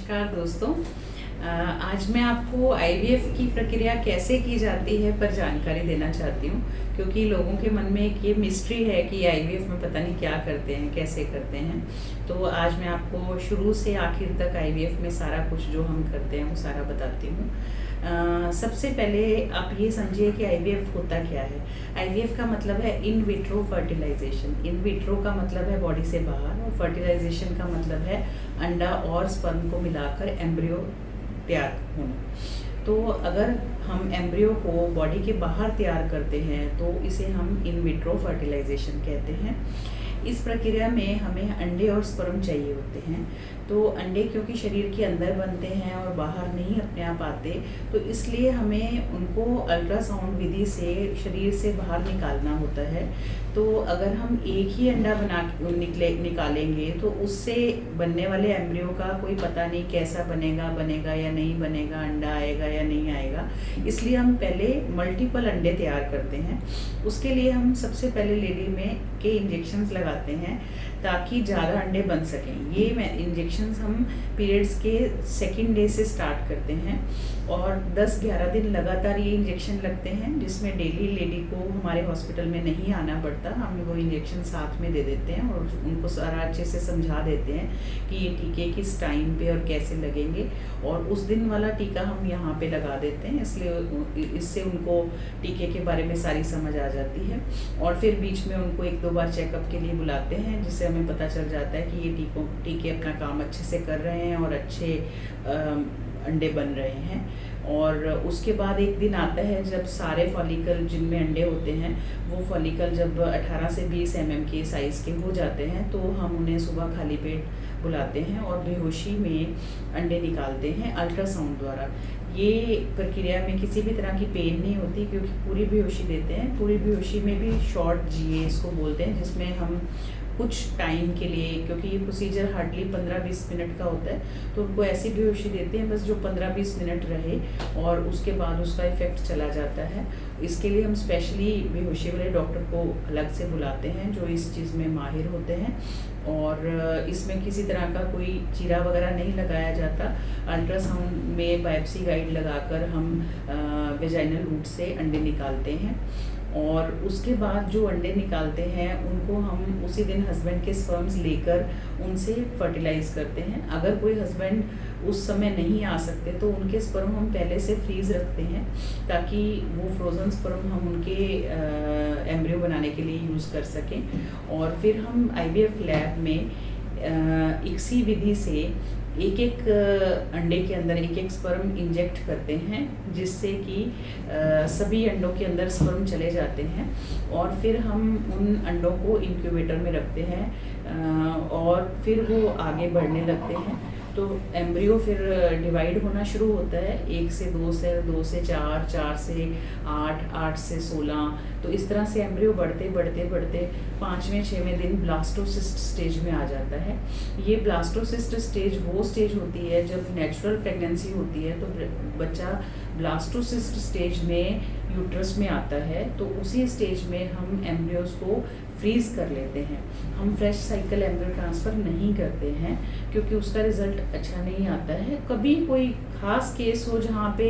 नमस्कार दोस्तों। आज मैं आपको आईवीएफ की प्रक्रिया कैसे की जाती है पर जानकारी देना चाहती हूँ, क्योंकि लोगों के मन में एक ये मिस्ट्री है कि आईवीएफ में पता नहीं क्या करते हैं, कैसे करते हैं। तो आज मैं आपको शुरू से आखिर तक आईवीएफ में सारा कुछ जो हम करते हैं वो सारा बताती हूँ। सबसे पहले आप ये समझिए कि आईवीएफ होता क्या है। आईवीएफ का मतलब है in vitro fertilisation. In vitro का मतलब है बॉडी से बाहर, और फर्टिलाइजेशन का मतलब है अंडा और स्पर्म को मिलाकर एम्ब्रियो तैयार होना। तो अगर हम एम्ब्रियो को बॉडी के बाहर तैयार करते हैं तो इसे हम इन विट्रो फर्टिलाइजेशन कहते हैं। इस प्रक्रिया में हमें अंडे और स्पर्म चाहिए होते हैं। तो अंडे क्योंकि शरीर के अंदर बनते हैं और बाहर नहीं अपने आप आते, तो इसलिए हमें उनको अल्ट्रासाउंड विधि से शरीर से बाहर निकालना होता है। तो अगर हम एक ही अंडा निकालेंगे तो उससे बनने वाले एम्ब्रियो का कोई पता नहीं कैसा बनेगा या नहीं बनेगा, अंडा आएगा या नहीं आएगा। इसलिए हम पहले मल्टीपल अंडे तैयार करते हैं। उसके लिए हम सबसे पहले लेडी में के इंजेक्शंस लगाते हैं ताकि ज़्यादा अंडे बन सकें। ये इंजेक्शंस हम पीरियड्स के सेकंड डे से स्टार्ट करते हैं और 10-11 दिन लगातार ये इंजेक्शन लगते हैं, जिसमें डेली लेडी को हमारे हॉस्पिटल में नहीं आना पड़ता। हम वो इंजेक्शन साथ में दे देते हैं और उनको सारा अच्छे से समझा देते हैं कि ये टीके किस टाइम पे और कैसे लगेंगे, और उस दिन वाला टीका हम यहाँ पे लगा देते हैं। इसलिए इससे उनको टीके के बारे में सारी समझ आ जाती है। और फिर बीच में उनको 1-2 बार चेकअप के लिए बुलाते हैं, जिससे हमें पता चल जाता है कि ये टीके अपना काम अच्छे से कर रहे हैं और अच्छे अंडे बन रहे हैं। और उसके बाद एक दिन आता है जब सारे फॉलिकल जिनमें अंडे होते हैं, वो फॉलिकल जब 18 से 20 mm के साइज़ के हो जाते हैं, तो हम उन्हें सुबह खाली पेट बुलाते हैं और बेहोशी में अंडे निकालते हैं अल्ट्रासाउंड द्वारा। ये प्रक्रिया में किसी भी तरह की पेन नहीं होती, क्योंकि पूरी बेहोशी देते हैं। पूरी बेहोशी में भी शॉर्ट जीए इसको बोलते हैं, जिसमें हम कुछ टाइम के लिए, क्योंकि ये प्रोसीजर हार्डली 15-20 मिनट का होता है, तो उनको ऐसी बेहोशी देते हैं बस जो 15-20 मिनट रहे और उसके बाद उसका इफ़ेक्ट चला जाता है। इसके लिए हम स्पेशली बेहोशी वाले डॉक्टर को अलग से बुलाते हैं जो इस चीज़ में माहिर होते हैं। और इसमें किसी तरह का कोई चीरा वगैरह नहीं लगाया जाता। अल्ट्रासाउंड में बायोप्सी गाइड लगाकर हम वेजाइनल रूट से अंडे निकालते हैं, और उसके बाद जो अंडे निकालते हैं उनको हम उसी दिन हस्बैंड के स्पर्म्स लेकर उनसे फर्टिलाइज करते हैं। अगर कोई हस्बैंड उस समय नहीं आ सकते तो उनके स्पर्म हम पहले से फ्रीज रखते हैं, ताकि वो फ्रोज़न स्पर्म हम उनके एम्ब्रियो बनाने के लिए यूज़ कर सकें। और फिर हम आईवीएफ लैब में इक्सी विधि से एक अंडे के अंदर एक स्पर्म इंजेक्ट करते हैं, जिससे कि सभी अंडों के अंदर स्पर्म चले जाते हैं। और फिर हम उन अंडों को इंक्यूबेटर में रखते हैं और फिर वो आगे बढ़ने लगते हैं। तो एम्ब्रियो फिर डिवाइड होना शुरू होता है, 1 से 2 से 2 से 4, 4 से 8, 8 से 16। तो इस तरह से एम्ब्रियो बढ़ते बढ़ते बढ़ते 5वें-6वें दिन ब्लास्टोसिस्ट स्टेज में आ जाता है। ये ब्लास्टोसिस्ट स्टेज वो स्टेज होती है जब नेचुरल प्रेगनेंसी होती है, तो बच्चा ब्लास्टोसिस्ट स्टेज में यूट्रस में आता है। तो उसी स्टेज में हम एम्ब्रियोज को फ्रीज कर लेते हैं। हम फ्रेश साइकिल एम्ब्रियो ट्रांसफ़र नहीं करते हैं, क्योंकि उसका रिज़ल्ट अच्छा नहीं आता है। कभी कोई ख़ास केस हो जहाँ पे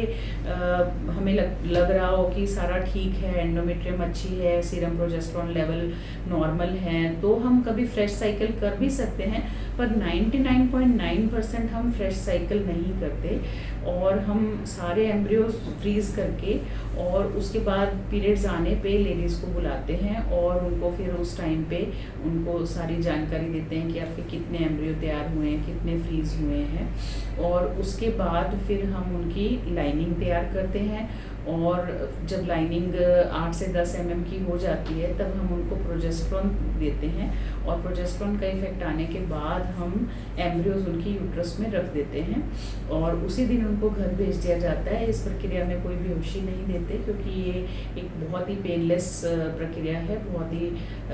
हमें लग रहा हो कि सारा ठीक है, एंडोमेट्रियम अच्छी है, सीरम प्रोजेस्टेरोन लेवल नॉर्मल है, तो हम कभी फ्रेश साइकिल कर भी सकते हैं। पर 99.9% हम फ्रेश साइकिल नहीं करते, और हम सारे एम्ब्रियोज फ्रीज करके और उसके बाद पीरियड्स आने पे लेडीज़ को बुलाते हैं और उनको फिर उस टाइम पे उनको सारी जानकारी देते हैं कि आपके कितने एम्ब्रियो तैयार हुए हैं, कितने फ्रीज हुए हैं। और उसके बाद फिर हम उनकी लाइनिंग तैयार करते हैं, और जब लाइनिंग 8 से 10 mm की हो जाती है तब हम उनको प्रोजेस्टेरोन देते हैं, और प्रोजेस्टेरोन का इफेक्ट आने के बाद हम एम्ब्रियोज उनकी यूट्रस में रख देते हैं और उसी दिन उनको घर भेज दिया जाता है। इस प्रक्रिया में कोई बेहोशी नहीं देते, क्योंकि ये एक बहुत ही पेनलेस प्रक्रिया है। बहुत ही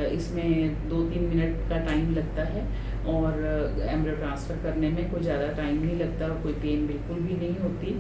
इसमें 2-3 मिनट का टाइम लगता है, और एम्ब्रियो ट्रांसफ़र करने में कोई ज़्यादा टाइम नहीं लगता, कोई पेन बिल्कुल भी नहीं होती।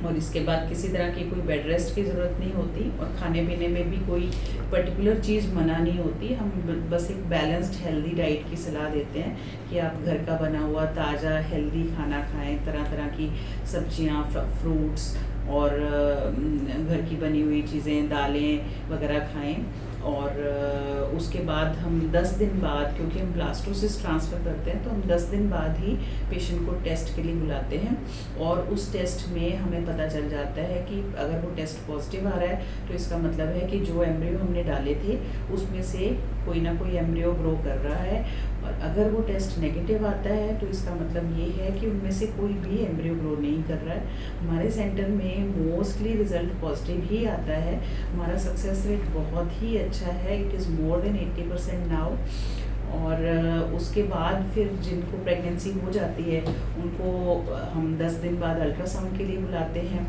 और इसके बाद किसी तरह की कोई बेड रेस्ट की ज़रूरत नहीं होती और खाने पीने में भी कोई पर्टिकुलर चीज़ मना नहीं होती। हम बस एक बैलेंस्ड हेल्दी डाइट की सलाह देते हैं कि आप घर का बना हुआ ताज़ा हेल्दी खाना खाएं, तरह तरह की सब्जियां, फ्रूट्स और घर की बनी हुई चीज़ें, दालें वगैरह खाएं। और उसके बाद हम 10 दिन बाद, क्योंकि हम ब्लास्टोसिस्ट ट्रांसफ़र करते हैं, तो हम 10 दिन बाद ही पेशेंट को टेस्ट के लिए बुलाते हैं और उस टेस्ट में हमें पता चल जाता है कि अगर वो टेस्ट पॉजिटिव आ रहा है तो इसका मतलब है कि जो एम्ब्रियो हमने डाले थे उसमें से कोई ना कोई एम्ब्रियो ग्रो कर रहा है। और अगर वो टेस्ट नेगेटिव आता है तो इसका मतलब ये है कि उनमें से कोई भी एम्ब्रियो ग्रो नहीं कर रहा है। हमारे सेंटर में मोस्टली रिज़ल्ट पॉजिटिव ही आता है। हमारा सक्सेस रेट बहुत ही अच्छा है, it is more than 80% now. और उसके बाद फिर जिनको प्रेगनेंसी हो जाती है उनको हम 10 दिन बाद अल्ट्रासाउंड के लिए बुलाते हैं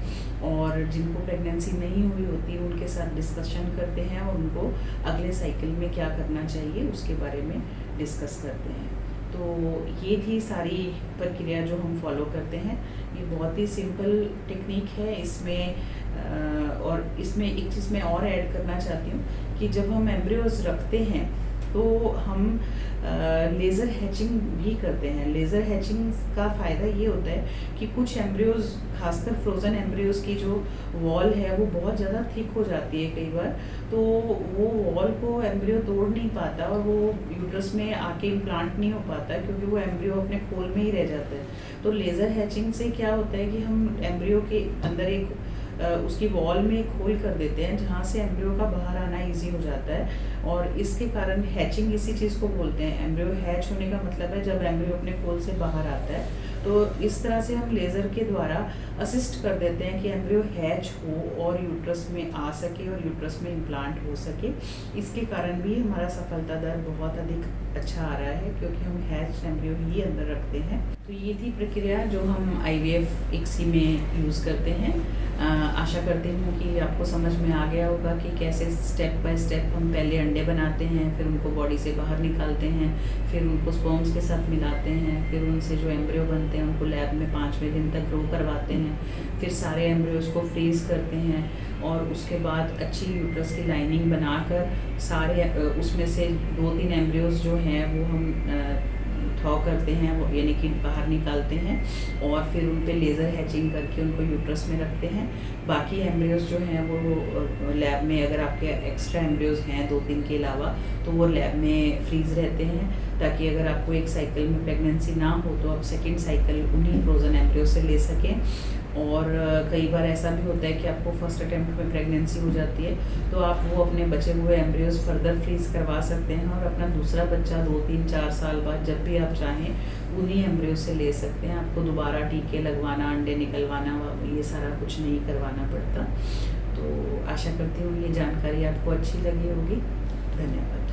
और जिनको प्रेगनेंसी नहीं हुई होती उनके साथ डिस्कशन करते हैं और उनको अगले साइकिल में क्या करना चाहिए उसके बारे में डिस्कस करते हैं। तो ये थी सारी प्रक्रिया जो हम फॉलो करते हैं। ये बहुत ही सिंपल टेक्निक है। और इसमें एक चीज़ मैं और ऐड करना चाहती हूँ कि जब हम एम्ब्रियोज रखते हैं तो हम लेज़र हैचिंग भी करते हैं। लेज़र हैचिंग का फ़ायदा ये होता है कि कुछ एम्ब्रियोज, खासकर फ्रोज़न एम्ब्रियोज की जो वॉल है वो बहुत ज़्यादा थिक हो जाती है कई बार, तो वो वॉल को एम्ब्रियो तोड़ नहीं पाता और वो यूट्रस में आके इम्प्लांट नहीं हो पाता क्योंकि वो एम्ब्रियो अपने खोल में ही रह जाता है। तो लेज़र हैचिंग से क्या होता है कि हम एम्ब्रियो के अंदर एक उसकी वॉल में एक होल कर देते हैं जहाँ से एम्ब्रियो का बाहर आना इजी हो जाता है और इसके कारण हैचिंग इसी चीज़ को बोलते हैं। एम्ब्रियो हैच होने का मतलब है जब एम्ब्रियो अपने खोल से बाहर आता है। तो इस तरह से हम लेज़र के द्वारा असिस्ट कर देते हैं कि एम्ब्रियो हैच हो और यूट्रस में आ सके और यूट्रस में इम्प्लांट हो सके। इसके कारण भी हमारा सफलता दर बहुत अधिक अच्छा आ रहा है क्योंकि हम हैच एम्ब्रियो ही अंदर रखते हैं। तो ये थी प्रक्रिया जो हम IVF ICSI में यूज़ करते हैं। आशा करती हूँ कि आपको समझ में आ गया होगा कि कैसे स्टेप बाय स्टेप हम पहले अंडे बनाते हैं, फिर उनको बॉडी से बाहर निकालते हैं, फिर उनको स्पर्म्स के साथ मिलाते हैं, फिर उनसे जो एम्ब्रियो बनते हैं उनको लैब में 5वें दिन तक ग्रो करवाते हैं, फिर सारे एम्ब्रियोज़ को फ्रीज़ करते हैं और उसके बाद अच्छी यूट्रस की लाइनिंग बनाकर सारे उसमें से 2-3 एम्ब्रियोज़ जो हैं वो हम थॉ करते हैं, वो यानी कि बाहर निकालते हैं और फिर उन पे लेज़र हैचिंग करके उनको यूट्रस में रखते हैं। बाकी एम्ब्रियोज़ जो हैं वो लैब में, अगर आपके एक्स्ट्रा एम्ब्रियोज़ हैं 2-3 के अलावा, तो वो लैब में फ्रीज़ रहते हैं ताकि अगर आपको एक साइकिल में प्रेगनेंसी ना हो तो आप सेकेंड साइकिल उन्हीं फ्रोज़न एम्ब्रियो से ले सकें। और कई बार ऐसा भी होता है कि आपको फर्स्ट अटेम्प्ट में प्रेगनेंसी हो जाती है तो आप वो अपने बचे हुए एम्ब्रियोज़ फर्दर फ्रीज़ करवा सकते हैं और अपना दूसरा बच्चा 2-3-4 साल बाद जब भी आप चाहें उन्हीं एम्ब्रियो से ले सकते हैं। आपको दोबारा टीके लगवाना, अंडे निकलवाना, ये सारा कुछ नहीं करवाना पड़ता। तो आशा करती हूँ ये जानकारी आपको अच्छी लगी होगी। धन्यवाद।